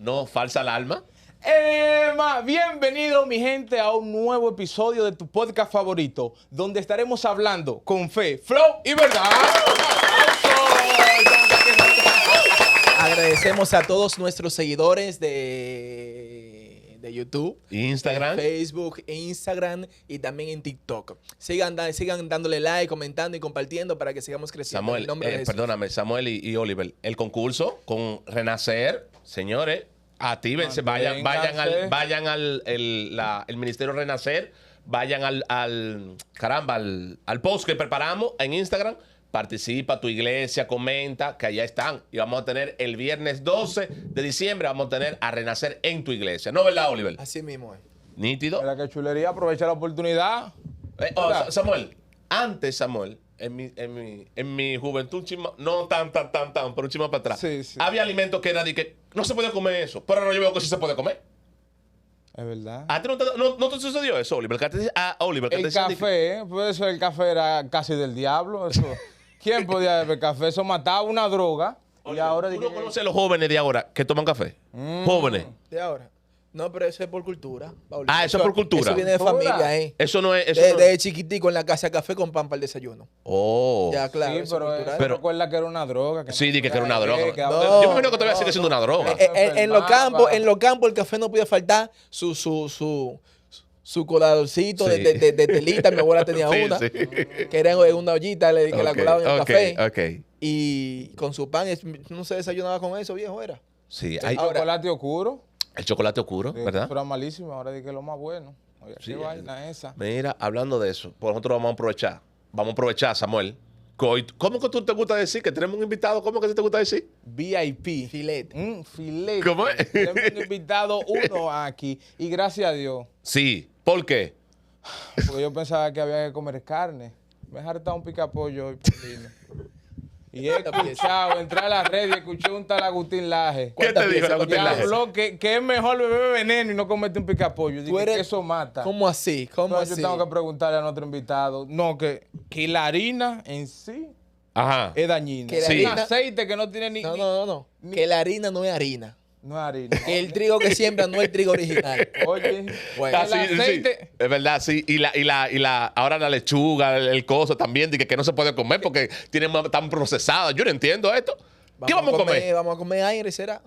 no falsa alarma. Bienvenido mi gente a un nuevo episodio de tu podcast favorito, donde estaremos hablando con fe, flow y verdad. Agradecemos a todos nuestros seguidores de YouTube, Instagram. Facebook, Instagram y también en TikTok. Sigan dándole like, comentando y compartiendo para que sigamos creciendo. Samuel, En nombre de Jesús. perdóname, Samuel y Oliver, el concurso con Renacer, señores, actívense, vayan al el Ministerio Renacer, vayan al post que preparamos en Instagram. Participa tu iglesia, comenta, que allá están. Y vamos a tener el viernes 12 de diciembre, vamos a tener a Renacer en tu iglesia. ¿No, verdad, Oliver? Así mismo es. Nítido. Mira qué chulería, aprovecha la oportunidad. Samuel, antes, Samuel, en mi juventud, no tan, pero un chisme para atrás, Sí, sí. había alimentos que era de que no se podía comer eso, pero ahora yo veo que sí se puede comer. Es verdad. ¿A ti no te sucedió eso, Oliver? Oliver, que te El decían de café, pues eso, el café era casi del diablo. Eso. ¿Quién podía beber café? Eso mataba una droga. Oliver, Y ahora ¿tú dije no conoces a los jóvenes de ahora que toman café? Jóvenes. De ahora. No, pero eso es por cultura, Pauli. Eso es por cultura. Eso viene de ¿Cultura? familia, ¿eh? Eso no es... Desde chiquitico en la casa café con pan para el desayuno. Oh. Ya, claro. sí, eso es pero, cultural. Pero- recuerda que era una droga. Que Sí, no di que era una podía droga. beber, que No. ahora- Yo me imagino que todavía sigue siendo una droga. En los campos el café no podía faltar su coladorcito Sí. de telita. Mi abuela tenía Sí, una, sí. que era en una ollita, que la Ok, colaban en el ok, café. ok. Y con su pan, no se desayunaba con eso, viejo, era. Sí, El hay chocolate oscuro. el chocolate oscuro, ¿verdad? Eso era malísimo. Ahora dije que es lo más bueno. Oye, Sí, qué vaina esa. Mira, hablando de eso, pues nosotros vamos a aprovechar. Vamos a aprovechar, Samuel. ¿Cómo que tú te gusta decir que tenemos un invitado? ¿Cómo que te gusta decir? VIP. Filete. Un filete. ¿Cómo es? Tenemos un invitado uno aquí. Y gracias a Dios. Sí. ¿Por qué? Porque yo pensaba que había que comer carne. Me he hartado un picapollo hoy por vino. Y he escuchado, entré a la red y escuché un tal Agustín Laje. ¿Qué te dijo el Agustín Y Laje? habló que es mejor beber veneno y no comerte un picapollo. Dije que eso mata. ¿Cómo así? ¿Cómo Entonces así? yo tengo que preguntarle a nuestro invitado. No, que la harina en sí Ajá. es dañina. Que la Sí. Un harina- aceite que no tiene ni... No. Que la harina no es harina. No es harina. Que el trigo que siembra no es el trigo original. Oye, Bueno. Ah, el sí, aceite... sí, es verdad, sí. Ahora la lechuga, el coso también, de que no se puede comer porque tan procesada. Yo no entiendo esto. ¿Qué vamos a comer? Vamos a comer aire, ¿será?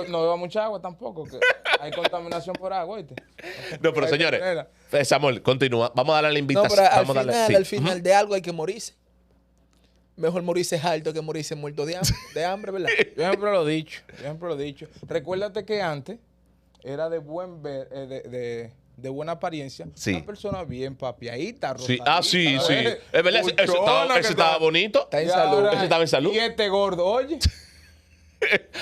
No beba mucha agua tampoco, que hay contaminación por agua, ¿oíste? No, pero Hay señores, manera. Samuel, continúa. Vamos a darle la No, invitación. pero Vamos a darle, sí. al final de algo hay que morirse. Mejor morirse alto que morirse muerto de hambre, ¿verdad? Yo siempre lo he dicho. Recuérdate que antes era de buen ver, de buena apariencia. Sí. Una persona bien papiadita, Sí. rosadita. Sí, sí. ¿sabes? Es verdad, Buchona, ese estaba bonito. Está en Y salud. ahora- Ese estaba en salud. Y este gordo, oye.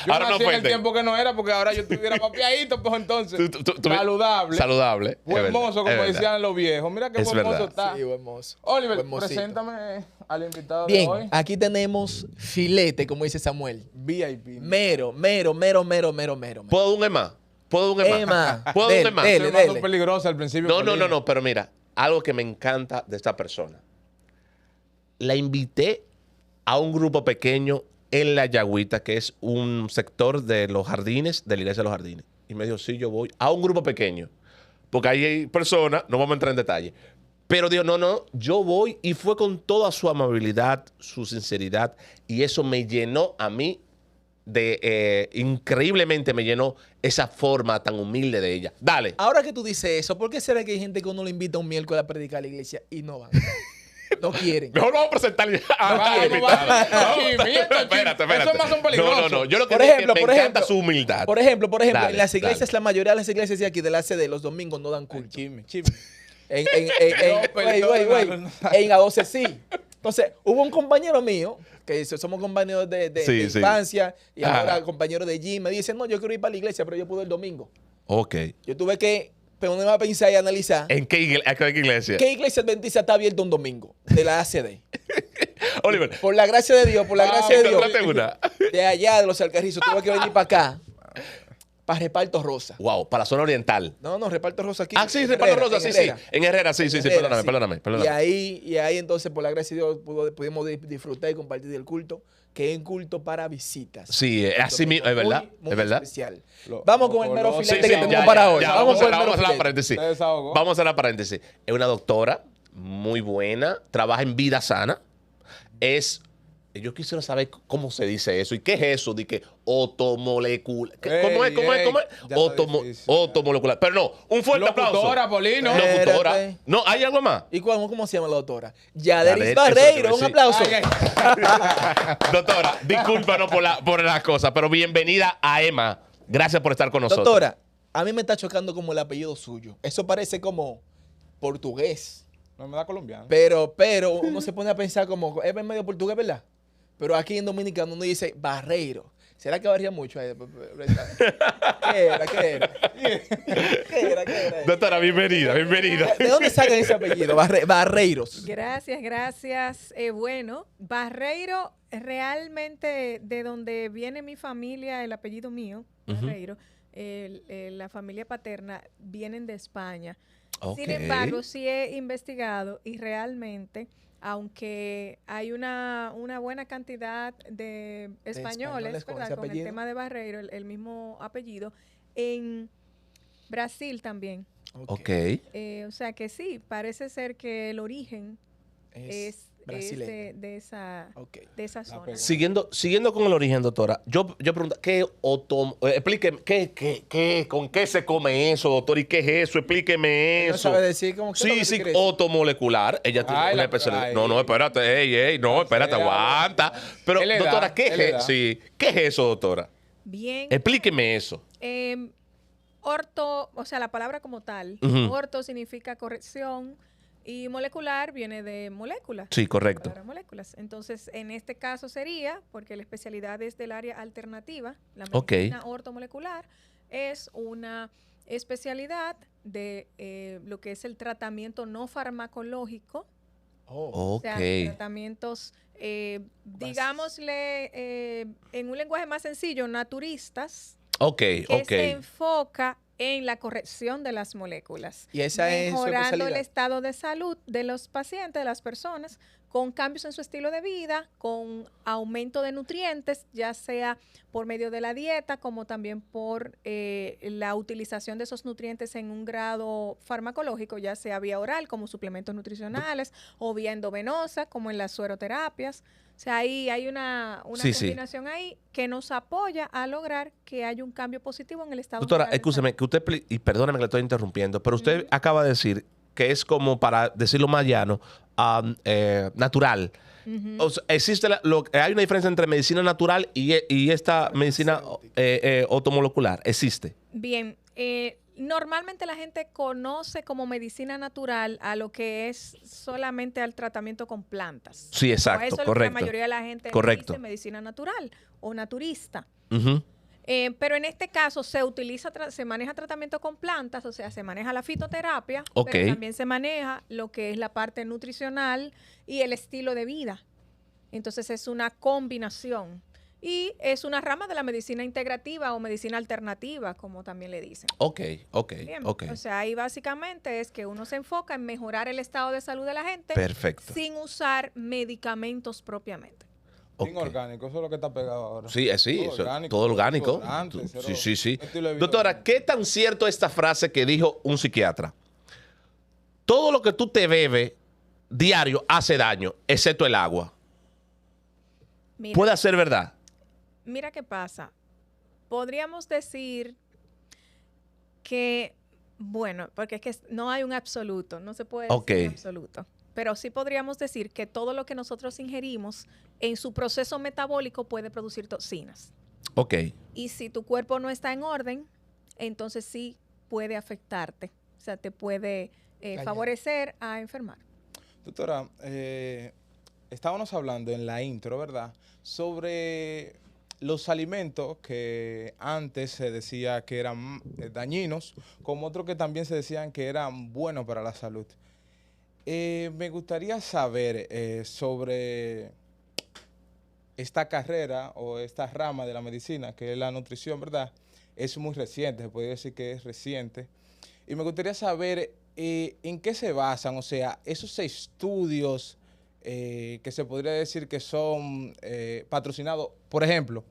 Yo Ahora no nací en el ofende. tiempo que no era, porque ahora yo estuviera papiadito, pues entonces. Saludable. Saludable. Es Buen verdad, mozo, es como verdad. decían los viejos. Mira qué Es buen mozo verdad. está. Sí, buen mozo. Oliver, Buen mocito. preséntame al invitado de Bien, hoy. aquí tenemos filete, como dice Samuel. VIP. Mero. ¿Puedo un EMA? ¿Puedo un Emma, ¿Puedo un EMA? dele. Se me hizo peligroso al principio. No, pero mira, algo que me encanta de esta persona. La invité a un grupo pequeño en La Yagüita, que es un sector de los jardines, de la iglesia de los jardines. Y me dijo, sí, yo voy a un grupo pequeño. Porque ahí hay personas, no vamos a entrar en detalle. Pero dijo, no, yo voy. Y fue con toda su amabilidad, su sinceridad. Y eso me llenó a mí increíblemente me llenó esa forma tan humilde de ella. Dale. Ahora que tú dices eso, ¿por qué será que hay gente que uno le invita un miércoles a predicar a la iglesia y no van? No quieren. Mejor vamos a presentar a Vamos, Espérate. Esos más son peligrosos. No. Yo lo que Por digo ejemplo, es que me encanta su humildad. Por ejemplo, Dale, en las iglesias, dale. la mayoría de las iglesias de aquí de la sede los domingos no dan culto. Chisme. En A12 sí. Entonces, hubo un compañero mío, que somos compañeros de Sí, sí. infancia, y Ajá. ahora compañero de gym, me dice, no, yo quiero ir para la iglesia, pero yo puedo el domingo. Ok. Yo tuve que ponerme a pensar y analizar ¿En qué iglesia? qué iglesia adventista está abierta un domingo de la ACD. Oliver, Por la gracia de Dios, por la gracia de Dios. encontrate una. De allá, de los Alcarrizos, tuve que venir para acá. para Reparto Rosa. Wow, para la zona oriental. No, Reparto Rosa aquí. Ah, sí, en Reparto Herrera, Rosa, en sí, Herrera. sí. En Herrera, sí, sí, sí, Herrera, perdóname. Y ahí entonces, por la gracia de Dios, pudimos disfrutar y compartir el culto, que es un culto para visitas. Sí, así mismo, es verdad, Muy es verdad. especial. Lo- Vamos lo con el mero conoce. filete Sí, que sí, tenemos para hoy. ya, Vamos con el vamos mero a la filete. paréntesis. Se desahogó. Vamos a la paréntesis. Es una doctora muy buena, trabaja en vida sana. Yo quisiera saber cómo se dice eso. ¿Y qué es eso de que otomolecular? ¿Cómo es? Ya está difícil, ya. Otomolecular. Pero no, un fuerte aplauso. Locutora, Polino. Locutora. Espérate. No, ¿hay algo más? ¿Y cómo se llama la doctora? Yaderis Yaderis, Barreiro. eso Un te aplauso. Ay, ay. Doctora, discúlpanos por las cosas, pero bienvenida a Emma. Gracias por estar con nosotros. Doctora, a mí me está chocando como el apellido suyo. Eso parece como portugués. No me da colombiano. Pero uno se pone a pensar como, es medio portugués, ¿verdad? Pero aquí en Dominicano uno dice Barreiro. ¿Será que varía mucho ahí? ¿Qué era? ¿Qué era? Doctora, bienvenida. ¿De dónde sacan ese apellido? Barreiros. Gracias. Bueno, Barreiro, realmente de donde viene mi familia, el apellido mío, Barreiro, la familia paterna, vienen de España. Ok. Sin embargo, sí he investigado y realmente, aunque hay una buena cantidad de españoles, con ¿verdad? ese Con el apellido. tema de Barreiro, el mismo apellido, en Brasil también. Ok. O sea que sí, parece ser que el origen es brasileño. de esa zona. pegó. Siguiendo con el origen, doctora, yo pregunto, explíqueme, ¿con qué se come eso, doctor? ¿Y qué es eso? Explíqueme No eso. sabe decir cómo Sí, otomolecular. Ella tiene Ay, una la- especialidad. ay. No, espérate, no, espérate, aguanta. Pero, Él le da, doctora, ¿qué él le es da. sí, ¿qué es eso, doctora? Bien. Explíqueme eso. Orto, o sea, la palabra como tal, Ujú. orto significa corrección y molecular viene de moléculas. Sí, correcto. Palabra moléculas. Entonces, en este caso sería, porque la especialidad es del área alternativa, la Ok. medicina ortomolecular es una especialidad de lo que es el tratamiento no farmacológico, Oh. o sea, Ok. tratamientos, digámosle, en un lenguaje más sencillo, naturistas, Ok, que ok. se enfoca en la corrección de las moléculas, Y esa es su mejorando el especialidad. estado de salud de los pacientes, de las personas, con cambios en su estilo de vida, con aumento de nutrientes, ya sea por medio de la dieta, como también por la utilización de esos nutrientes en un grado farmacológico, ya sea vía oral, como suplementos nutricionales, o vía endovenosa, como en las sueroterapias. O sea, ahí hay una Sí, sí. combinación ahí que nos apoya a lograr que haya un cambio positivo en el estado Doctora, general de escúcheme, salud. que usted, y perdóneme que le estoy interrumpiendo, pero usted acaba de decir que es como, para decirlo más llano, natural. Ujú. O sea, hay una diferencia entre medicina natural y esta medicina otomolecular. Existe. Bien, normalmente la gente conoce como medicina natural a lo que es solamente al tratamiento con plantas. Sí, O exacto, eso es lo que correcto. la mayoría de la gente Correcto. dice medicina natural o naturista. Ujú. Pero en este caso se maneja tratamiento con plantas, o sea, se maneja la fitoterapia, Ok. pero también se maneja lo que es la parte nutricional y el estilo de vida. Entonces es una combinación. Y es una rama de la medicina integrativa o medicina alternativa, como también le dicen. Ok. Bien. Ok. O sea, ahí básicamente es que uno se enfoca en mejorar el estado de salud de la gente Perfecto. sin usar medicamentos propiamente. Sin Ok. orgánico, eso es lo que está pegado ahora. Sí, sí, Todo eso, orgánico, todo orgánico. desodorante, cero Sí. estilo de vida Doctora, orgánico. ¿qué tan cierto es esta frase que dijo un psiquiatra? Todo lo que tú te bebes diario hace daño, excepto el agua. Mira, ¿Puede ser verdad? mira qué pasa. Podríamos decir que, bueno, porque es que no hay un absoluto, no se puede decir Ok. un absoluto. Pero sí podríamos decir que todo lo que nosotros ingerimos en su proceso metabólico puede producir toxinas. Ok. Y si tu cuerpo no está en orden, entonces sí puede afectarte. O sea, te puede Dañar. favorecer a enfermar. Doctora, estábamos hablando en la intro, ¿verdad? Sobre los alimentos que antes se decía que eran dañinos, como otros que también se decían que eran buenos para la salud. Me gustaría saber sobre esta carrera o esta rama de la medicina, que es la nutrición, ¿verdad? es muy reciente, se podría decir que es reciente. Y me gustaría saber en qué se basan, o sea, esos estudios que se podría decir que son patrocinados. Por ejemplo,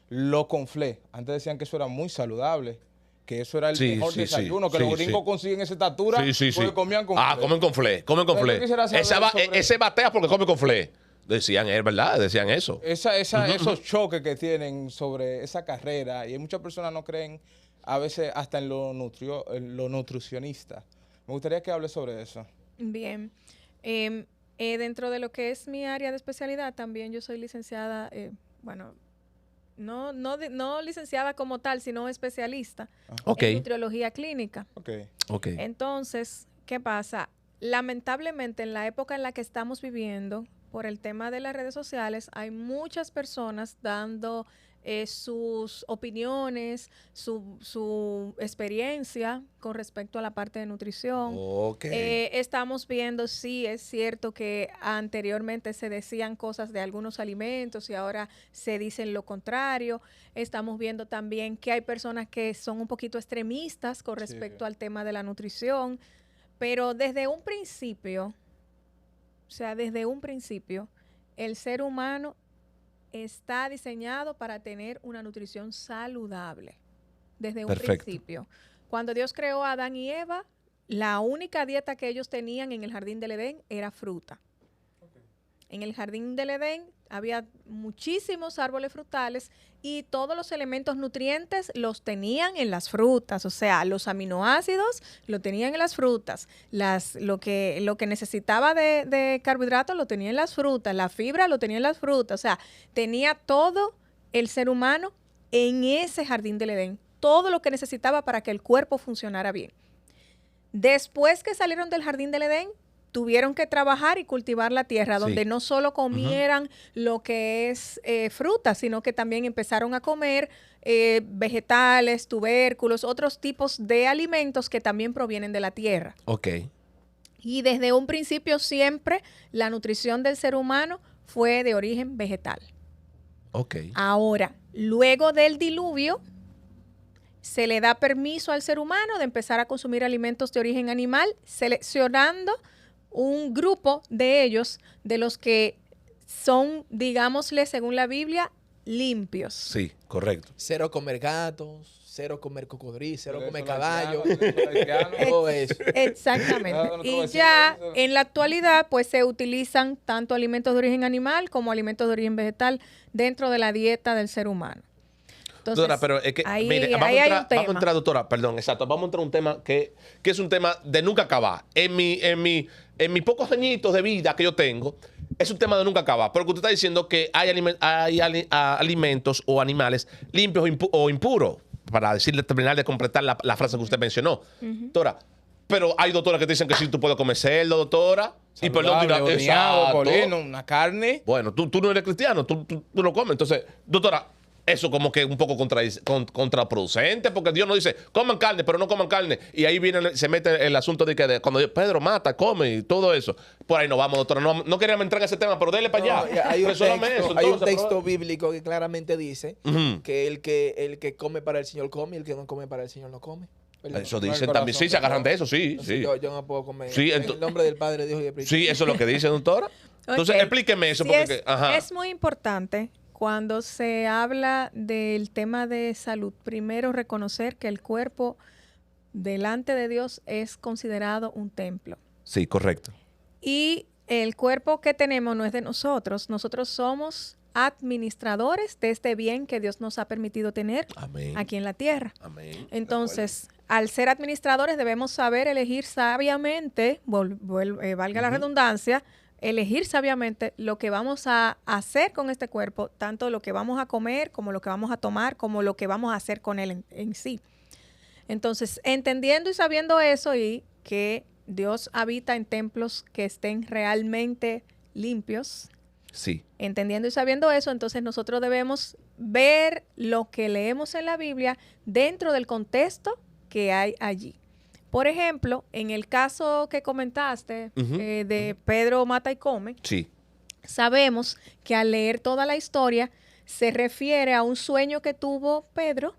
los conflé. Antes decían que eso era muy saludable, que eso era el mejor desayuno, que los gringos consiguen esa estatura porque comían conflé. Comen conflé, comen conflé. Ese batea porque come conflé. Decían, es verdad, decían eso. Esos choques que tienen sobre esa carrera, y muchas personas no creen a veces hasta en lo nutricionista. Me gustaría que hable sobre eso. Bien. Dentro de lo que es mi área de especialidad, también yo soy licenciada, no licenciada como tal, sino especialista en nutriología clínica. Entonces, ¿qué pasa? Lamentablemente, en la época en la que estamos viviendo, por el tema de las redes sociales, hay muchas personas dando sus opiniones, su experiencia con respecto a la parte de nutrición. Estamos viendo, sí, es cierto que anteriormente se decían cosas de algunos alimentos y ahora se dicen lo contrario. Estamos viendo también que hay personas que son un poquito extremistas con respecto al tema de la nutrición, pero desde un principio, el ser humano está diseñado para tener una nutrición saludable. Desde un principio. Cuando Dios creó a Adán y Eva, la única dieta que ellos tenían en el jardín del Edén era fruta. En el jardín del Edén había muchísimos árboles frutales y todos los elementos nutrientes los tenían en las frutas. O sea, los aminoácidos lo tenían en las frutas. Lo que necesitaba de carbohidratos lo tenía en las frutas. La fibra lo tenía en las frutas. O sea, tenía todo el ser humano en ese jardín del Edén. Todo lo que necesitaba para que el cuerpo funcionara bien. Después que salieron del jardín del Edén, tuvieron que trabajar y cultivar la tierra, donde no solo comieran lo que es fruta, sino que también empezaron a comer vegetales, tubérculos, otros tipos de alimentos que también provienen de la tierra. Y desde un principio siempre la nutrición del ser humano fue de origen vegetal. Ahora, luego del diluvio, se le da permiso al ser humano de empezar a consumir alimentos de origen animal, seleccionando un grupo de ellos, de los que son, digámosle, según la Biblia, limpios. Sí, correcto. Cero comer gatos, cero comer cocodrilo, cero comer caballo. Todo eso. Exactamente. Y ya en la actualidad, pues se utilizan tanto alimentos de origen animal como alimentos de origen vegetal dentro de la dieta del ser humano. Entonces, doctora, pero es que, mire, vamos a entrar, doctora, perdón, exacto, vamos a entrar a un tema que es un tema de nunca acabar. En mis pocos añitos de vida que yo tengo, es un tema de nunca acabar. Porque usted está diciendo que hay alimentos o animales limpios o impuros, para terminar de completar la frase que usted mencionó. Doctora, pero hay doctoras que te dicen que sí, tú puedes comer cerdo, doctora. Y perdón, una carne. Bueno, tú no eres cristiano, tú no comes. Entonces, doctora, eso como que es un poco contraproducente, porque Dios nos dice, coman carne, pero no coman carne. Y ahí se mete el asunto de que cuando Pedro mata, come y todo eso. Por ahí nos vamos, doctora. No queríamos entrar en ese tema, pero dele para allá. Hay un texto bíblico que claramente dice que el que come para el Señor come y el que no come para el Señor no come. ¿Verdad? Eso dicen también. Sí, se agarran de eso, sí. Yo no puedo comer. En el nombre del Padre, Dios y del Espíritu. Sí, eso es lo que dice, doctora. Entonces, explíqueme eso. Sí, porque, es muy importante. Cuando se habla del tema de salud, primero reconocer que el cuerpo delante de Dios es considerado un templo. Sí, correcto. Y el cuerpo que tenemos no es de nosotros. Nosotros somos administradores de este bien que Dios nos ha permitido tener aquí en la tierra. Entonces, al ser administradores debemos saber elegir sabiamente, valga la redundancia, elegir sabiamente lo que vamos a hacer con este cuerpo, tanto lo que vamos a comer, como lo que vamos a tomar, como lo que vamos a hacer con él en sí. Entonces, entendiendo y sabiendo eso y que Dios habita en templos que estén realmente limpios, entendiendo y sabiendo eso, entonces nosotros debemos ver lo que leemos en la Biblia dentro del contexto que hay allí. Por ejemplo, en el caso que comentaste de Pedro mata y come, sabemos que al leer toda la historia se refiere a un sueño que tuvo Pedro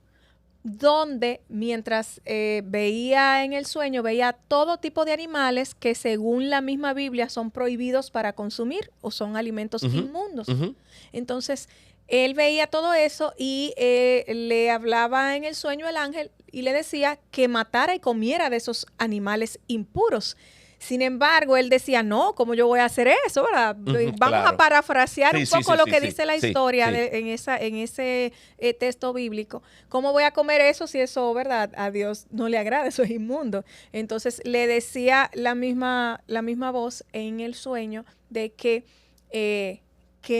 donde mientras veía en el sueño, veía todo tipo de animales que según la misma Biblia son prohibidos para consumir o son alimentos inmundos. Entonces, él veía todo eso y le hablaba en el sueño el ángel y le decía que matara y comiera de esos animales impuros. Sin embargo, él decía, no, ¿cómo yo voy a hacer eso? ¿Verdad? Vamos a parafrasear un poco lo que dice la historia en ese texto bíblico. ¿Cómo voy a comer eso si eso, verdad, a Dios no le agrada? Eso es inmundo. Entonces, le decía la misma voz en el sueño de que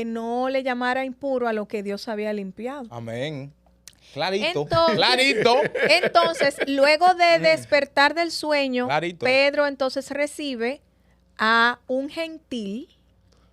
no le llamara impuro a lo que Dios había limpiado. Amén. Clarito. Entonces, clarito. Entonces, luego de despertar del sueño, Clarito. Pedro entonces recibe a un gentil.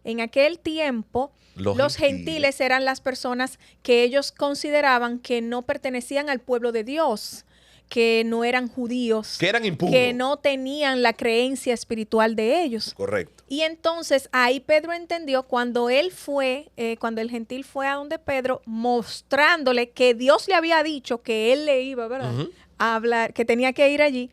En aquel tiempo, los gentiles eran las personas que ellos consideraban que no pertenecían al pueblo de Dios, que no eran judíos, que eran impuros, que no tenían la creencia espiritual de ellos. Correcto. Y entonces ahí Pedro entendió cuando él fue, cuando el gentil fue a donde Pedro, mostrándole que Dios le había dicho que él le iba, ¿verdad? A hablar, que tenía que ir allí.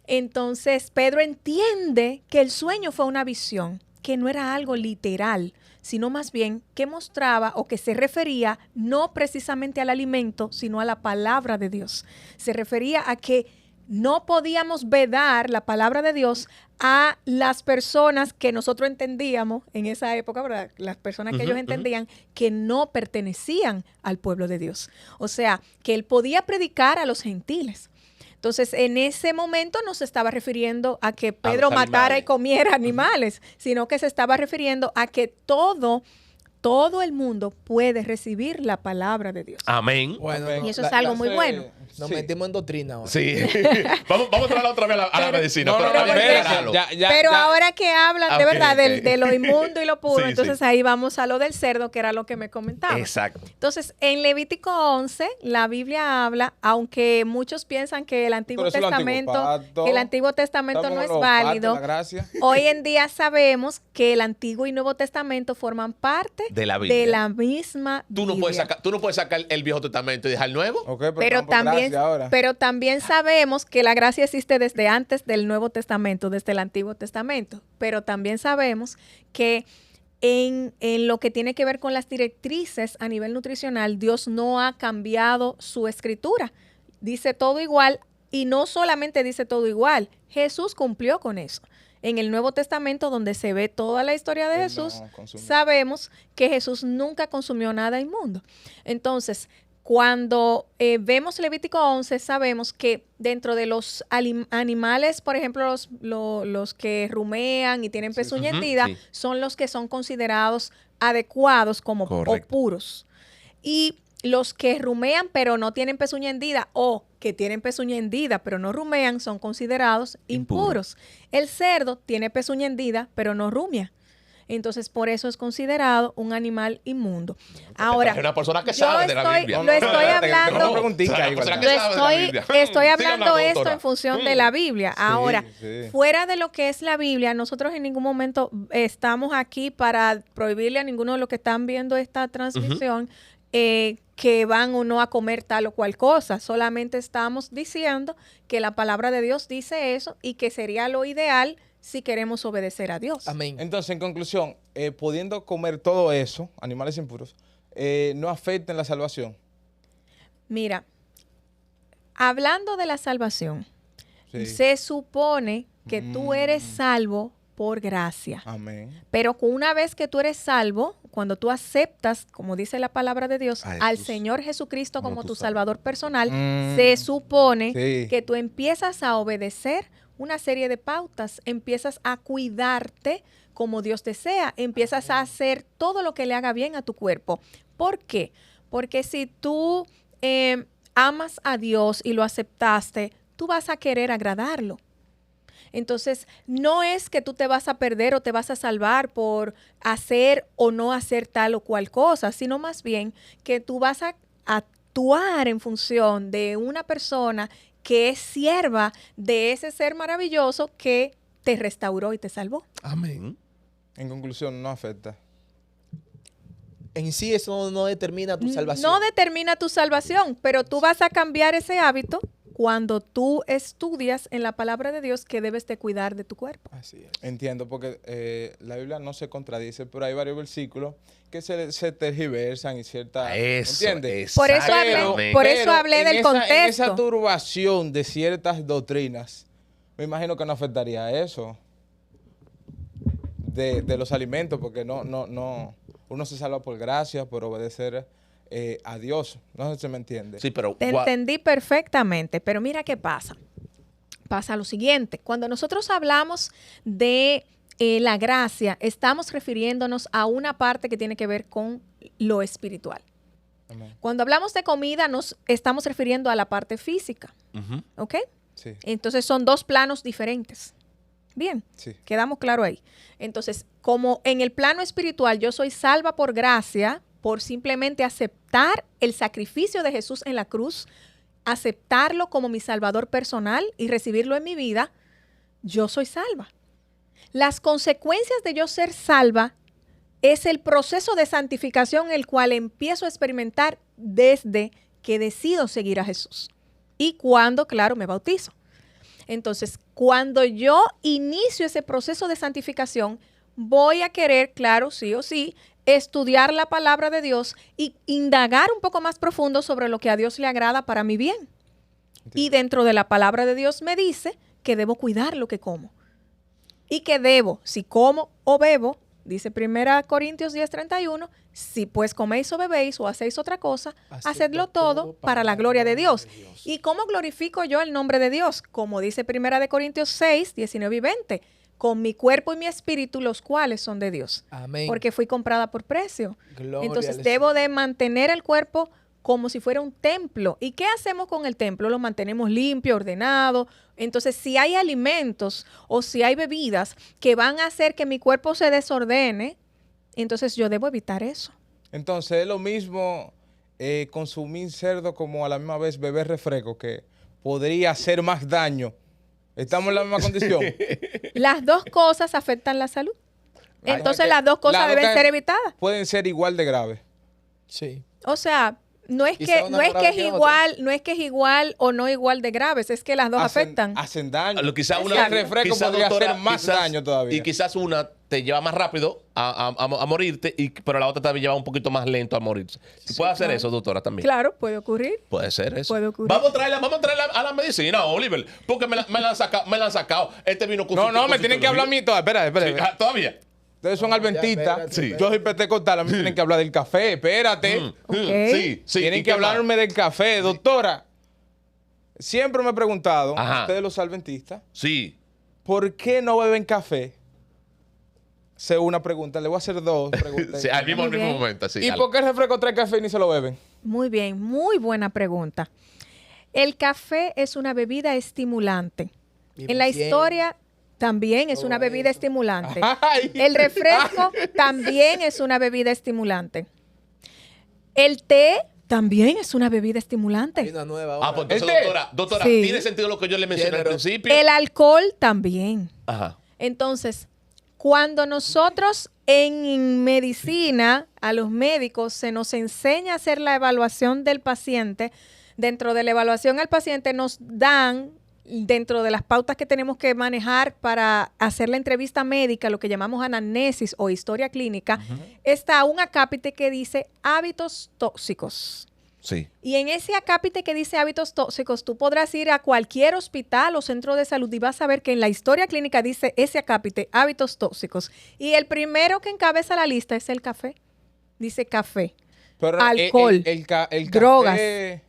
Entonces Pedro entiende que el sueño fue una visión, que no era algo literal, sino más bien que mostraba o que se refería no precisamente al alimento, sino a la palabra de Dios. Se refería a que no podíamos vedar la palabra de Dios a las personas que nosotros entendíamos en esa época, ¿verdad? Las personas que ellos entendían que no pertenecían al pueblo de Dios. O sea, que él podía predicar a los gentiles. Entonces, en ese momento no se estaba refiriendo a que Pedro matara y comiera animales, sino que se estaba refiriendo a que todo el mundo puede recibir la palabra de Dios. Amén. Bueno, y eso es algo muy bueno. Nos metimos en doctrina ahora. Sí. vamos a traerla otra vez a la medicina. No, pero había que aclararlo. Pero ahora que hablan de verdad de lo inmundo y lo puro, Sí, entonces ahí vamos a lo del cerdo, que era lo que me comentaba. Exacto. Entonces, en Levítico 11, la Biblia habla, aunque muchos piensan que el Antiguo Testamento no es válido, hoy en día sabemos que el Antiguo y Nuevo Testamento forman parte de la Biblia. De la misma Biblia. Tú no puedes sacar el Viejo Testamento y dejar el Nuevo. Okay, pero también sabemos que la gracia existe desde antes del Nuevo Testamento, desde el Antiguo Testamento. Pero también sabemos que en lo que tiene que ver con las directrices a nivel nutricional, Dios no ha cambiado su escritura. Dice todo igual y no solamente dice todo igual. Jesús cumplió con eso. En el Nuevo Testamento, donde se ve toda la historia de Jesús, sabemos que Jesús nunca consumió nada inmundo. Entonces, cuando vemos Levítico 11, sabemos que dentro de los animales, por ejemplo, los que rumean y tienen pezuña hendida, son los que son considerados adecuados como o puros. Y los que rumean pero no tienen pezuña hendida o que tienen pezuña hendida pero no rumean son considerados impuros. El cerdo tiene pezuña hendida pero no rumea. Entonces, por eso es considerado un animal inmundo. Ahora, es una persona que sabe de la Biblia. Lo estoy hablando. Estoy hablando esto en función de la Biblia. Ahora, fuera de lo que es la Biblia, nosotros en ningún momento estamos aquí para prohibirle a ninguno de los que están viendo esta transmisión que van o no a comer tal o cual cosa. Solamente estamos diciendo que la palabra de Dios dice eso y que sería lo ideal si queremos obedecer a Dios. Amén. Entonces, en conclusión, pudiendo comer todo eso, animales impuros, ¿no afectan la salvación? Mira, hablando de la salvación, se supone que tú eres salvo por gracia. Amén. Pero una vez que tú eres salvo, cuando tú aceptas, como dice la palabra de Dios, al Señor Jesucristo como tu Salvador personal, se supone que tú empiezas a obedecer una serie de pautas, empiezas a cuidarte como Dios desea, empiezas a hacer todo lo que le haga bien a tu cuerpo. ¿Por qué? Porque si tú amas a Dios y lo aceptaste, tú vas a querer agradarlo. Entonces, no es que tú te vas a perder o te vas a salvar por hacer o no hacer tal o cual cosa, sino más bien que tú vas a actuar en función de una persona que es sierva de ese ser maravilloso que te restauró y te salvó. Amén. En conclusión, no afecta. en sí eso no determina tu salvación. No determina tu salvación, pero tú vas a cambiar ese hábito cuando tú estudias en la palabra de Dios que debes de cuidar de tu cuerpo. Así es. Entiendo, porque la Biblia no se contradice, pero hay varios versículos que se tergiversan y cierta... Eso, ¿entiendes? Por eso exactamente. por eso hablé en del esa, En contexto. esa turbación de ciertas doctrinas, me imagino que no afectaría a eso de los alimentos, porque no, uno se salva por gracia, por obedecer a Dios. No sé si me entiende. Sí, pero Te entendí perfectamente, pero mira qué pasa. Pasa lo siguiente. Cuando nosotros hablamos de la gracia, estamos refiriéndonos a una parte que tiene que ver con lo espiritual. Amén. Cuando hablamos de comida, nos estamos refiriendo a la parte física. Ujú. ¿Ok? Sí, Entonces son dos planos diferentes. Bien, sí. quedamos claro ahí. Entonces, como en el plano espiritual yo soy salva por gracia, por simplemente aceptar el sacrificio de Jesús en la cruz, aceptarlo como mi salvador personal y recibirlo en mi vida, yo soy salva. Las consecuencias de yo ser salva es el proceso de santificación el cual empiezo a experimentar desde que decido seguir a Jesús. Y cuando, claro, me bautizo. Entonces, cuando yo inicio ese proceso de santificación, voy a querer, claro, sí o sí, estudiar la palabra de Dios y indagar un poco más profundo sobre lo que a Dios le agrada para mi bien. Y dentro de la palabra de Dios me dice que debo cuidar lo que como. Y que debo, si como o bebo, dice 1 Corintios 10:31, si pues coméis o bebéis o hacéis otra cosa, hacedlo todo para la gloria de Dios. ¿Y cómo glorifico yo el nombre de Dios? Como dice 1 Corintios 6:19 y 20, con mi cuerpo y mi espíritu, los cuales son de Dios. Amén. Porque fui comprada por precio. Gloria Entonces al debo Señor. de mantener el cuerpo como si fuera un templo. ¿Y qué hacemos con el templo? Lo mantenemos limpio, ordenado. Entonces, si hay alimentos o si hay bebidas que van a hacer que mi cuerpo se desordene, entonces yo debo evitar eso. Entonces, es lo mismo consumir cerdo como a la misma vez beber refresco, que podría hacer más daño. ¿Estamos en la misma condición? Las dos cosas afectan la salud. Entonces, las dos cosas Las dos deben que ser evitadas. Pueden ser igual de graves. Sí. O sea, no es Quizá que una no es más que grave es que otra. igual, no es que es igual o no igual de graves, es que las dos afectan. Hacen daño. Quizás El una refresco quizás, podría doctora, hacer más daño todavía. Y quizás una te lleva más rápido a morirte, pero la otra también lleva un poquito más lento a morirse. ¿Puede hacer eso, doctora, también? Claro, puede ocurrir. Puede ser eso. Puede ocurrir. Vamos a traerla a la medicina, Oliver, porque me la han sacado. Este vino con No, me tienen que hablar a mí todavía. Espera. Sí, todavía. Ustedes son adventistas. espérate, Yo soy pentecostal. A mí tienen que hablar del café. Espérate. Ok. Sí. Tienen ¿Y que qué más? hablarme del café. Doctora, siempre me he preguntado, Ajá. ustedes los adventistas, Sí. ¿por qué no beben café? Sé una pregunta. Le voy a hacer dos preguntas. Sí, al mismo Muy bien. momento, sí. ¿Y dale. por qué el refresco trae café y ni se lo beben? Muy bien, muy buena pregunta. El café es una bebida estimulante. En la historia también es una bebida estimulante. Ay. El refresco también es una bebida estimulante. El té también es una bebida Hay estimulante. una nueva Ah, pues ahora. entonces, ¿El té? doctora, Sí. ¿tiene sentido lo que yo le mencioné al Género. principio? El alcohol también. Ajá. Entonces, cuando nosotros en medicina, a los médicos, se nos enseña a hacer la evaluación del paciente, dentro de la evaluación al paciente nos dan, dentro de las pautas que tenemos que manejar para hacer la entrevista médica, lo que llamamos anamnesis o historia clínica, está un acápite que dice hábitos tóxicos. Sí. Y en ese acápite que dice hábitos tóxicos, tú podrás ir a cualquier hospital o centro de salud y vas a ver que en la historia clínica dice ese acápite, hábitos tóxicos. Y el primero que encabeza la lista es el café. Dice café. Pero Alcohol, el drogas. café,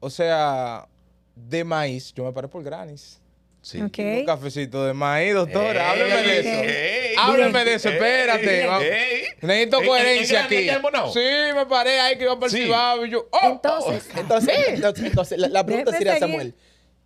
o sea, de maíz, yo me paré por Granis. Sí. Ok. Un cafecito de maíz, doctora. Ey, Hábleme de ey, eso. ey, Hábleme ey, de eso, ey, espérate. ey, vamos. ey. Necesito ¿En coherencia Granis aquí. ya hemos no? Sí, me paré ahí que iba para el Sí. Cibao y yo, Entonces, Entonces, la pregunta Déjeme sería, seguir. Samuel,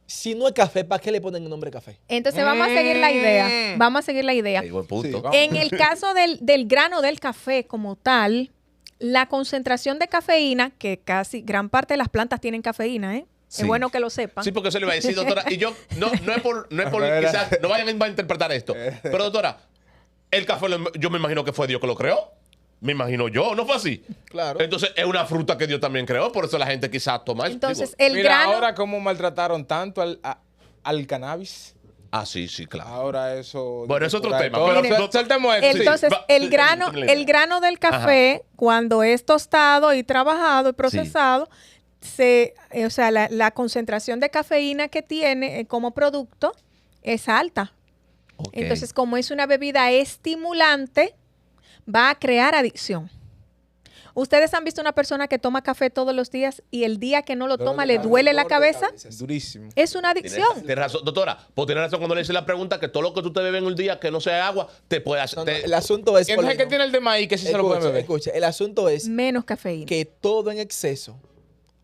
si no es café, ¿para qué le ponen el nombre café? entonces vamos a seguir la idea. Vamos a seguir la idea. Ey, buen punto. Sí, vamos. En el caso del grano del café como tal, la concentración de cafeína, que casi gran parte de las plantas tienen cafeína, ¿eh? Sí. Es bueno que lo sepan. Sí, porque eso le iba a decir, doctora. Y yo, no es por Espera. quizás, no vayan a interpretar esto. Pero, doctora, el café, yo me imagino que fue Dios que lo creó. Me imagino yo, ¿no fue así? Claro. Entonces es una fruta que Dios también creó, por eso la gente quizás toma eso. Entonces, Digo, el Mira grano... ahora cómo maltrataron tanto al cannabis. sí, claro. Ahora eso... Bueno, es otro por ahí tema, todo. pero- Soltemos eso. Entonces, va, el grano, termina la idea. el grano del café, cuando es tostado y trabajado y procesado, o sea, la concentración de cafeína que tiene como producto es alta. Ok. Entonces, como es una bebida estimulante, va a crear adicción. ¿Ustedes han visto una persona que toma café todos los días y el día que no lo toma le duele la cabeza? Durísimo. Es una adicción. Tienes razón, doctora, pues tiene razón cuando le hice la pregunta que todo lo que tú te bebes en un día que no sea agua, te puede hacer... No, no, el asunto es... Entonces, ¿qué Paulino, tiene el de maíz que sí se lo puede beber? escucha, el asunto es Menos cafeína. que todo en exceso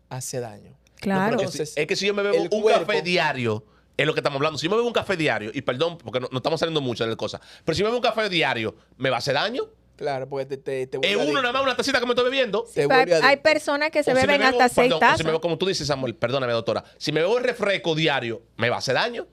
hace daño. Claro. Porque Entonces, es que si yo me bebo el un cuerpo- café diario, es lo que estamos hablando. Si yo me bebo un café diario, y perdón, porque no estamos saliendo mucho de la cosa, pero si me bebo un café diario, ¿me va a hacer daño? Claro, porque te Es vuelve uno adicto. nada más, una tacita que me estoy bebiendo. Te Hay, vuelve hay adicto. personas que se O si me beben bebo- hasta 6 perdón, o tazas. si me bebo, como tú dices, Samuel, perdóname, doctora. Si me bebo el refresco diario, ¿me va a hacer daño?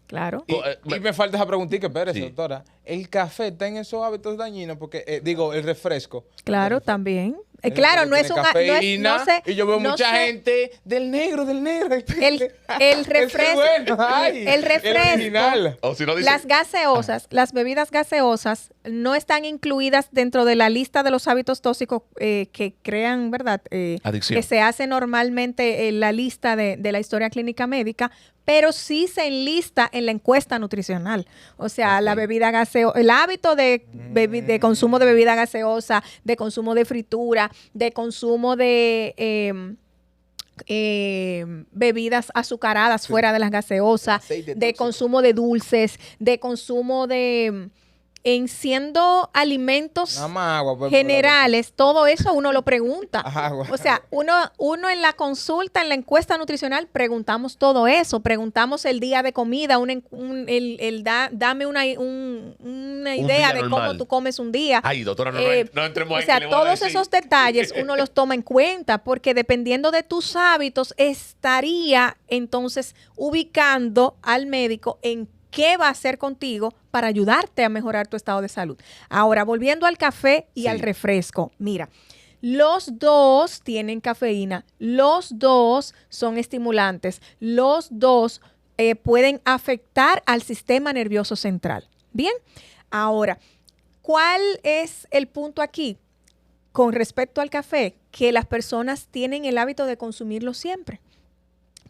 Claro. Y me falta esa preguntita, espérese, Sí. doctora. ¿El café está en esos hábitos dañinos? Porque, digo, el refresco. Claro, también. El Claro, no es refresco un... tiene No es, cafeína, no sé, y yo veo no mucha sé. gente del negro. El Ese refresco, es bueno, ay, el refresco, original. O si no dice... las gaseosas, las bebidas gaseosas no están incluidas dentro de la lista de los hábitos tóxicos que crean, ¿verdad? Adicción. Que se hace normalmente en la lista de la historia clínica médica, pero sí se enlista en la encuesta nutricional. O sea, la bebida gaseosa, el hábito de consumo de bebida gaseosa, de consumo de fritura, de consumo de bebidas azucaradas fuera de las gaseosas, Aceite de tóxico. consumo de dulces, de consumo de... En siendo alimentos Nada más agua. pues, generales, todo eso uno lo pregunta. Agua. O sea, uno en la consulta, en la encuesta nutricional, preguntamos todo eso. Preguntamos el día de comida, dame una idea día de normal. cómo tú comes un día. Ay, doctora, no entremos O ahí. sea, que le voy a todos decir. esos detalles uno los toma en cuenta porque dependiendo de tus hábitos estaría entonces ubicando al médico en qué va a hacer contigo para ayudarte a mejorar tu estado de salud. Ahora, volviendo al café y Sí. al refresco, mira, los dos tienen cafeína, los dos son estimulantes, los dos pueden afectar al sistema nervioso central. Bien, ahora, ¿cuál es el punto aquí? Con respecto al café, que las personas tienen el hábito de consumirlo siempre.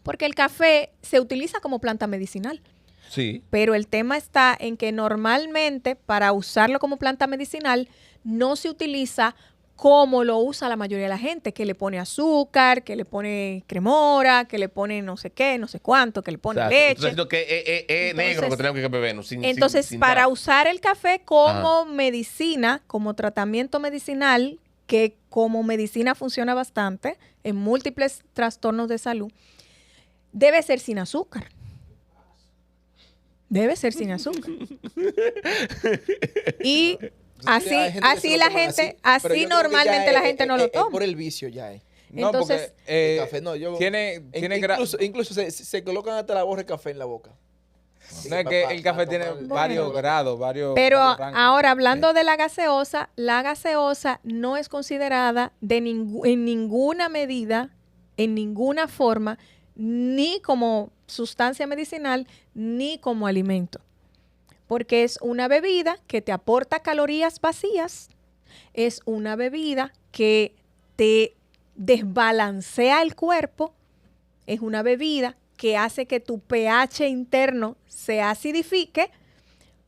Porque el café se utiliza como planta medicinal. Sí. Pero el tema está en que normalmente para usarlo como planta medicinal no se utiliza como lo usa la mayoría de la gente, que le pone azúcar, que le pone cremora, que le pone no sé qué, no sé cuánto, que le pone O sea, leche. Entonces, lo que es negro que tenemos que bebernos. Entonces, para usar el café como medicina, como tratamiento medicinal, que como medicina funciona bastante en múltiples trastornos de salud, debe ser sin azúcar. Debe ser sin azúcar. Y así, Hay gente que se así lo la toman gente, así, pero así yo creo que normalmente ya la es- gente no lo es toma. por el vicio ya es. No, Entonces, porque El café, no, yo... tiene incluso se colocan hasta la borra de café en la boca. No, es que el café tiene varios grados, varios Pero rangos. ahora, hablando de la gaseosa no es considerada en ninguna medida, en ninguna forma, ni como sustancia medicinal, ni como alimento. Porque es una bebida que te aporta calorías vacías, es una bebida que te desbalancea el cuerpo, es una bebida que hace que tu pH interno se acidifique,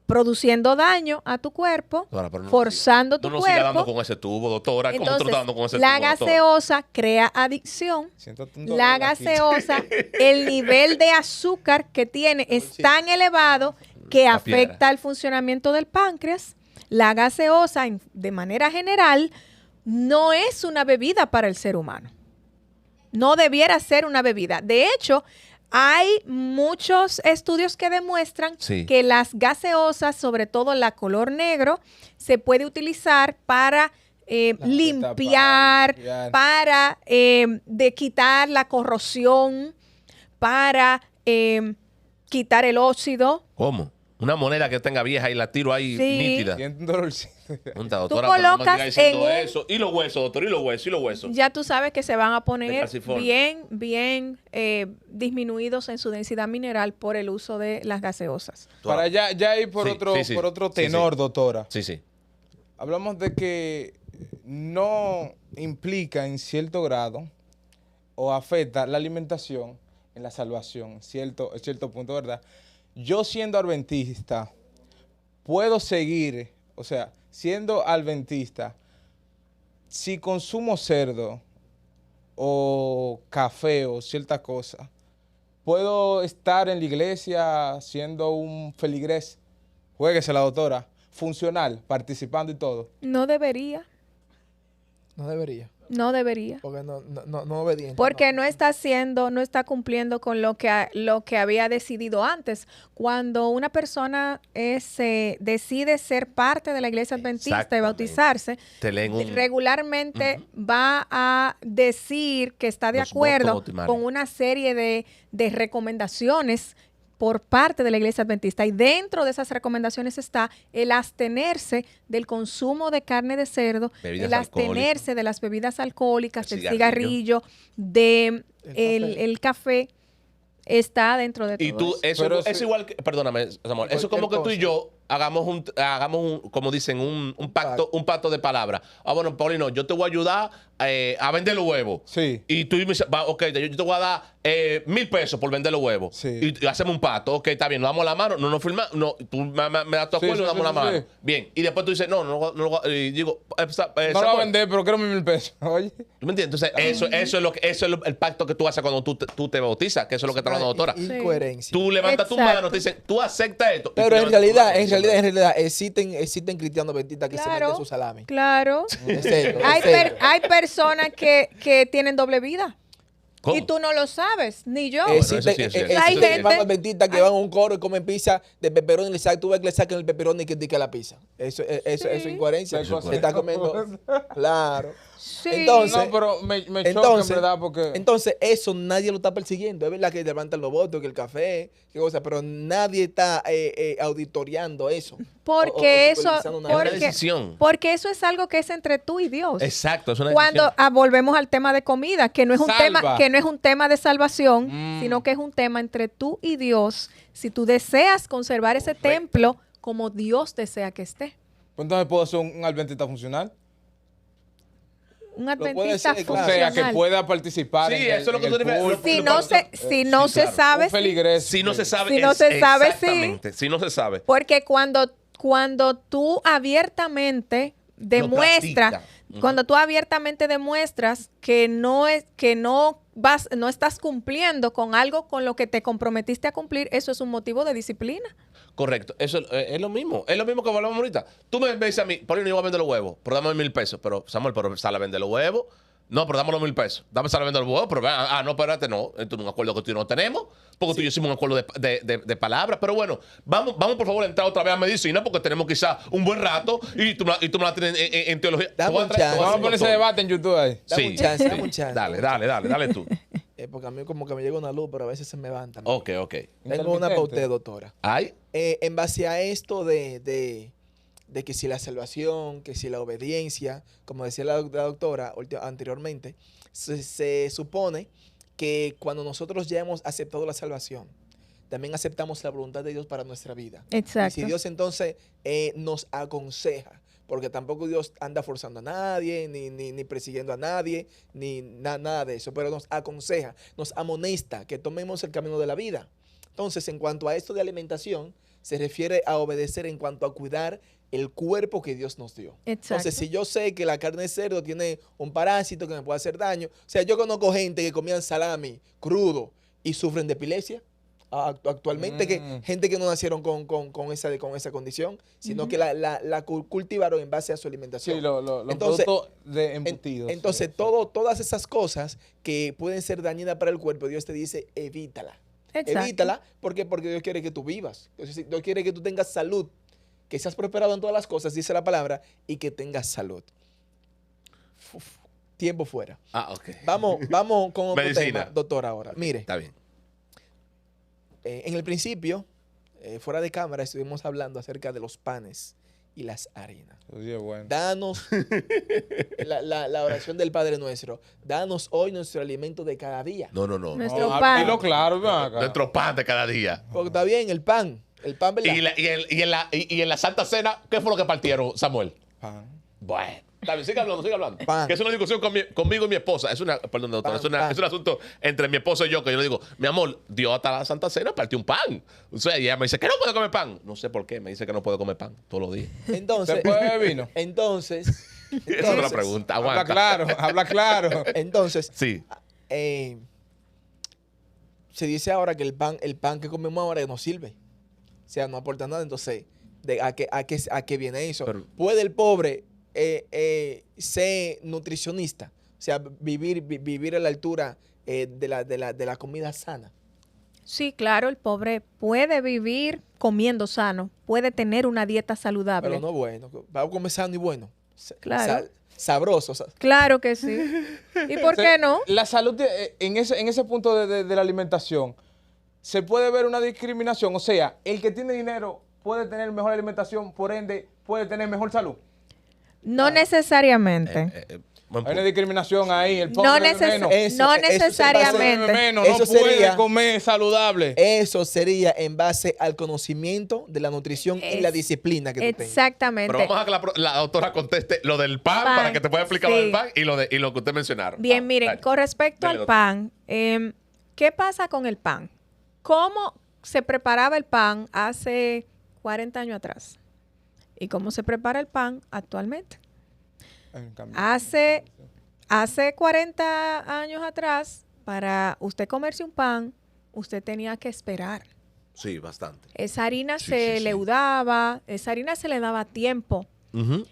produciendo daño a tu cuerpo, Doctora, pero no forzando No tu nos siga dando cuerpo. con ese tubo, doctora. ¿Cómo tú Entonces, estás dando con ese la tubo, doctora? gaseosa crea adicción. Siéntate un dolor La aquí. gaseosa, el nivel de azúcar que tiene es tan elevado que La piedra. afecta el funcionamiento del páncreas. La gaseosa, de manera general, no es una bebida para el ser humano. No debiera ser una bebida. De hecho, hay muchos estudios que demuestran Sí. que las gaseosas, sobre todo la color negro, se puede utilizar para limpiar, limpiar. para de quitar la corrosión, para quitar el óxido. ¿Cómo? Una moneda que tenga vieja y la tiro ahí Sí. nítida. Siento un dolorcito. Punta, Tú doctora, pero no me colocas diga diciendo en un- eso. Y los huesos, doctor, y los huesos, y los huesos. Ya tú sabes que se van a De poner calciforme. bien disminuidos en su densidad mineral por el uso de las gaseosas. Para ya ir por Sí, otro, sí, sí. por otro Sí, tenor, sí. doctora. Sí, sí. Hablamos de que no implica en cierto grado o afecta la alimentación en la salvación, en cierto punto, ¿verdad? Yo siendo adventista, puedo seguir, o sea, siendo adventista, si consumo cerdo o café o cierta cosa, puedo estar en la iglesia siendo un feligrés, juéguese la doctora, funcional, participando y todo. No debería, No debería. no debería. Porque no obediente. Porque no está haciendo, no está cumpliendo con lo que había decidido antes. Cuando una persona decide ser parte de la iglesia adventista y Exactamente. bautizarse, Te leen un... regularmente va a decir que está de Los votos acuerdo bautismales. con una serie de recomendaciones por parte de la iglesia adventista. Y dentro de esas recomendaciones está el abstenerse del consumo de carne de cerdo, Bebidas el abstenerse de las bebidas alcohólicas, El del cigarrillo, el café. Está dentro de todo Y tú, eso. eso Pero es sí. igual que, perdóname, Samuel, eso es como que tú y cosa. yo hagamos como dicen, un pacto de palabra. Ah, bueno, Paulino, yo te voy a ayudar a vender los huevos. Sí. Y tú me dices, ok, yo te voy a dar 1,000 pesos por vender los huevos. Sí. Y hacemos un pacto. Ok, está bien, nos damos la mano, no nos firmamos, no, tú me das tu Sí, acuerdo y sí, nos damos la sí, mano. sí. Bien. Y después tú dices, y digo, No lo voy a Samuel, vender, pero quiero 1,000 pesos. Oye. ¿tú me entiendes? Entonces, eso es el pacto que tú haces cuando tú te bautizas, que eso es lo que está hablando la doctora. Incoherencia. Tú levantas tu Exacto. mano, te dicen, tú aceptas esto. y Pero tú en levantas tu mano realidad, diciendo, existen cristianos adventistas que se Claro. meten su salami. Claro. En serio, en Hay, serio. hay personas que tienen doble vida. ¿Cómo? Y tú no lo sabes, ni yo. eso sí es cierto. Hay Existen gente- hermanos adventistas que van a un coro y comen pizza de pepperoni y le sacan, tú ves que le sacan el pepperoni y que dica la pizza. Eso es incoherencia. Eso es Se está comiendo. Claro. Sí. Entonces, No, pero me choca, en Entonces, verdad, porque... entonces, eso nadie lo está persiguiendo. Es verdad que levantan los votos, que el café, qué cosa, pero nadie está auditoriando eso. Porque o eso, supervisando nada. Es una porque, decisión. porque eso es algo que es entre tú y Dios. Exacto, es una Cuando decisión. volvemos al tema de comida, que no es un Salva. tema, que no es un tema de salvación, Mm. sino que es un tema entre tú y Dios. Si tú deseas conservar ese templo como Dios desea que esté. Pues entonces puedo ser un adventista funcional. Un puede adventista ser, O claro. sea, funcional. que pueda participar Sí, en eso es lo en que tú el dices, culto. Si no se, si no Sí, se claro. sabe, Un feligrés. Si no se sabe, Si no se sabe, sí. exactamente. Si no se sabe. porque cuando tú abiertamente demuestras, practica. Ujú. cuando tú abiertamente demuestras que no estás cumpliendo con algo con lo que te comprometiste a cumplir, eso es un motivo de disciplina. Correcto. Eso es lo mismo. Es lo mismo que hablamos ahorita. Tú me dices a mí, Paulino, yo voy a vender los huevos, pero dame 1,000 pesos. Pero, Samuel, pero sale a vender los huevos. No, pero dame los 1,000 pesos. Dame sale a vender los huevos, pero no, espérate, no. Esto es un acuerdo que tú y yo no tenemos. Porque tú y yo hicimos un acuerdo de palabras. Pero bueno, vamos por favor a entrar otra vez a medicina porque tenemos quizás un buen rato y tú me la tienes en teología. Dame Te voy a un traer- te chance. voy a Vamos a hacer poner ese doctor. debate en YouTube ahí. Dame un chance, dame un chance. Dale tú. Porque a mí como que me llega una luz, pero a veces se me van también. Ok. Tengo una Intermitente. para usted, doctora. Ay, En base a esto de que si la salvación, que si la obediencia, como decía la doctora anteriormente, se supone que cuando nosotros ya hemos aceptado la salvación, también aceptamos la voluntad de Dios para nuestra vida. Exacto. Y si Dios entonces nos aconseja, porque tampoco Dios anda forzando a nadie, ni persiguiendo a nadie, nada de eso, pero nos aconseja, nos amonesta que tomemos el camino de la vida. Entonces, en cuanto a esto de alimentación, se refiere a obedecer en cuanto a cuidar el cuerpo que Dios nos dio. Exacto. Entonces, si yo sé que la carne de cerdo tiene un parásito que me puede hacer daño, o sea, yo conozco gente que comían salami crudo y sufren de epilepsia. Actualmente, gente que no nacieron con esa condición, sino que la cultivaron en base a su alimentación. Sí, los Entonces, productos de embutidos. Entonces, sí. todas esas cosas que pueden ser dañinas para el cuerpo, Dios te dice, evítala. Exacto. Evítala, ¿por qué? Porque Dios quiere que tú vivas. Dios quiere que tú tengas salud, que seas prosperado en todas las cosas, dice la palabra, y que tengas salud. Tiempo fuera. ok. Vamos con otro Medicina. tema, doctor, ahora. Mire, Está bien. en el principio, fuera de cámara estuvimos hablando acerca de los panes y las harinas. Oye, bueno. Danos la oración del Padre Nuestro. Danos hoy nuestro alimento de cada día. No. Nuestro No, pan. dilo claro, ven acá. Nuestro pan de cada día. Porque está bien, el pan, ¿verdad? Y en la Santa Cena, ¿qué fue lo que partieron, Samuel? Pan. Bueno. Está bien, sigue hablando. Pan. Que es una discusión conmigo y mi esposa. Perdón, doctor, Pan. es un asunto entre mi esposa y yo, que yo le digo, mi amor, Dios hasta la Santa Cena partió un pan. O sea, y ella me dice, ¿que no puedo comer pan? No sé por qué, me dice que no puedo comer pan todos los días. Entonces, ¿Se puede beber vino? entonces, Esa es la pregunta, Habla aguanta. claro. entonces, Sí. se dice ahora que el pan que comemos ahora no sirve. O sea, no aporta nada. Entonces, ¿a qué viene eso? Pero- ¿Puede el pobre ser nutricionista? O sea, vivir a la altura de la comida sana. Sí, claro, el pobre puede vivir comiendo sano, puede tener una dieta saludable. Pero no bueno. Va a comer sano y bueno. Claro. Sabroso. Claro que sí. ¿Y por qué no? La salud, en ese punto de la alimentación, se puede ver una discriminación. O sea, el que tiene dinero puede tener mejor alimentación, por ende, puede tener mejor salud. No necesariamente. Buen Hay una punto. discriminación ahí. El No, pobre bebe menos. no Eso se necesariamente. Bebe menos, Eso no puede sería- comer saludable. Eso sería en base al conocimiento de la nutrición y la disciplina que tú tengas. Exactamente. Pero vamos a que la doctora conteste lo del pan, Pan, para que te pueda explicar lo sí. del pan y lo que usted mencionaron. Bien, Ah, miren, dale. con respecto Dale, al doctor. pan, ¿qué pasa con el pan? ¿Cómo se preparaba el pan hace 40 años atrás? ¿Y cómo se prepara el pan actualmente? En cambio, Hace 40 años atrás, para usted comerse un pan, usted tenía que esperar. Sí, bastante. Esa harina Sí, se sí, sí. leudaba, esa harina se le daba tiempo. Ujú.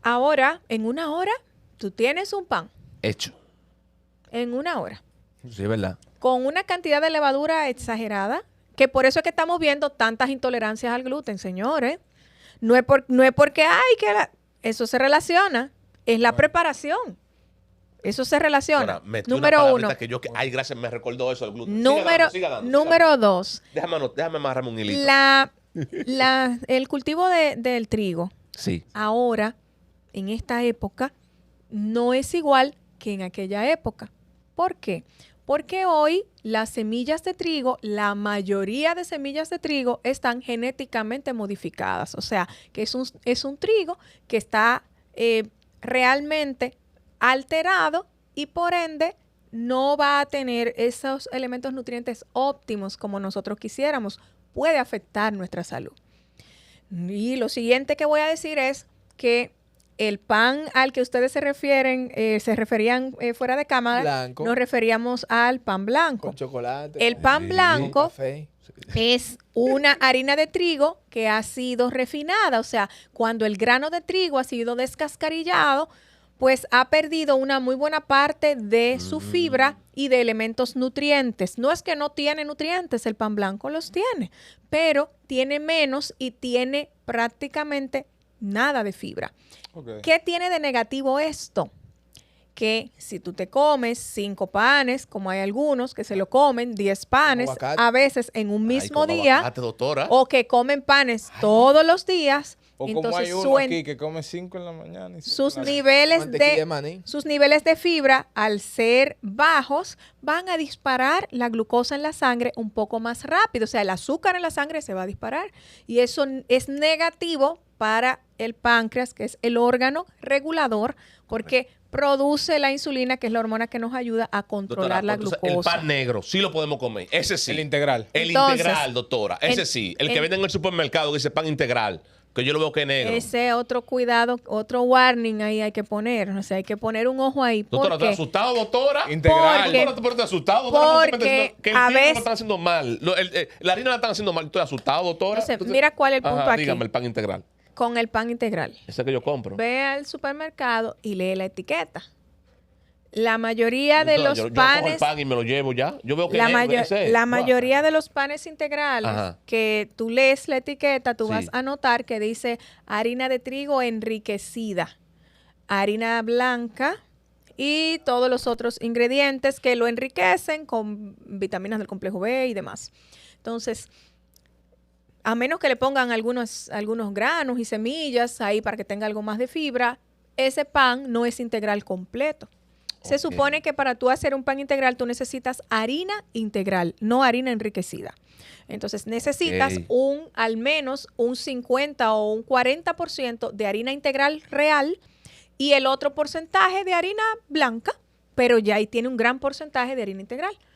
Ahora, en una hora, tú tienes un pan. Hecho. En una hora. Sí, es verdad. Con una cantidad de levadura exagerada, que por eso es que estamos viendo tantas intolerancias al gluten, señores. No es porque, eso se relaciona, es la preparación. Eso se relaciona. Ahora, metí Número una uno. palabrita que ay, gracias, me recordó eso el gluten. Siga dando. Número dos. Déjame amarrarme un hilito. El cultivo del trigo Sí. ahora, en esta época, no es igual que en aquella época. ¿Por qué? Porque hoy las semillas de trigo, la mayoría de semillas de trigo están genéticamente modificadas. O sea, que es un trigo que está realmente alterado y por ende no va a tener esos elementos nutrientes óptimos como nosotros quisiéramos. Puede afectar nuestra salud. Y lo siguiente que voy a decir es que el pan al que ustedes se referían fuera de cámara, Blanco. nos referíamos al pan blanco. Con chocolate. El pan con blanco café. es una harina de trigo que ha sido refinada. O sea, cuando el grano de trigo ha sido descascarillado, pues ha perdido una muy buena parte de su fibra y de elementos nutrientes. No es que no tiene nutrientes, el pan blanco los tiene, pero tiene menos y tiene prácticamente nada de fibra. ok. ¿Qué tiene de negativo esto? Que si tú te comes 5 panes, como hay algunos que se lo comen, 10 panes, aguacate. a veces en un mismo Ay, con día, aguacate, doctora. o que comen panes todos los días, O como entonces hay uno aquí que come 5 en la mañana. Y sus 5 en la- niveles Mantequilla de maní. sus niveles de fibra, al ser bajos, van a disparar la glucosa en la sangre un poco más rápido. O sea, el azúcar en la sangre se va a disparar. Y eso es negativo para el páncreas, que es el órgano regulador, porque produce la insulina, que es la hormona que nos ayuda a controlar la entonces, glucosa. el pan negro sí lo podemos comer. Ese sí. El integral. El Entonces, integral, doctora. Ese el- sí. El que el- vende en el supermercado que dice pan integral. Que yo lo veo que es negro. Ese otro cuidado, otro warning ahí hay que poner. O sea, hay que poner un ojo ahí. Doctora, ¿Por ¿estás qué? asustado, doctora? Integral. Porque- Doctora, ¿tú estás asustado? Doctora, no porque estoy diciendo que el a trigo veces- lo están haciendo mal. La harina la están haciendo mal. Estoy asustado, doctora. Entonces, mira cuál es el punto Ajá, aquí. dígame, el pan integral. Con el pan integral. Ese que yo compro. Ve al supermercado y lee la etiqueta. La mayoría de Doctora, los yo cojo el panes, pan y me lo llevo ya. Yo veo que la, es negro, ese es. la Guau. mayoría de los panes integrales Ajá. que tú lees la etiqueta, tú Sí. vas a notar que dice harina de trigo enriquecida, harina blanca y todos los otros ingredientes que lo enriquecen con vitaminas del complejo B y demás. Entonces, a menos que le pongan algunos granos y semillas ahí para que tenga algo más de fibra, ese pan no es integral completo. Se supone que para tú hacer un pan integral tú necesitas harina integral, no harina enriquecida. Entonces necesitas al menos un 50 o un 40% de harina integral real y el otro porcentaje de harina blanca, pero ya ahí tiene un gran porcentaje de harina integral.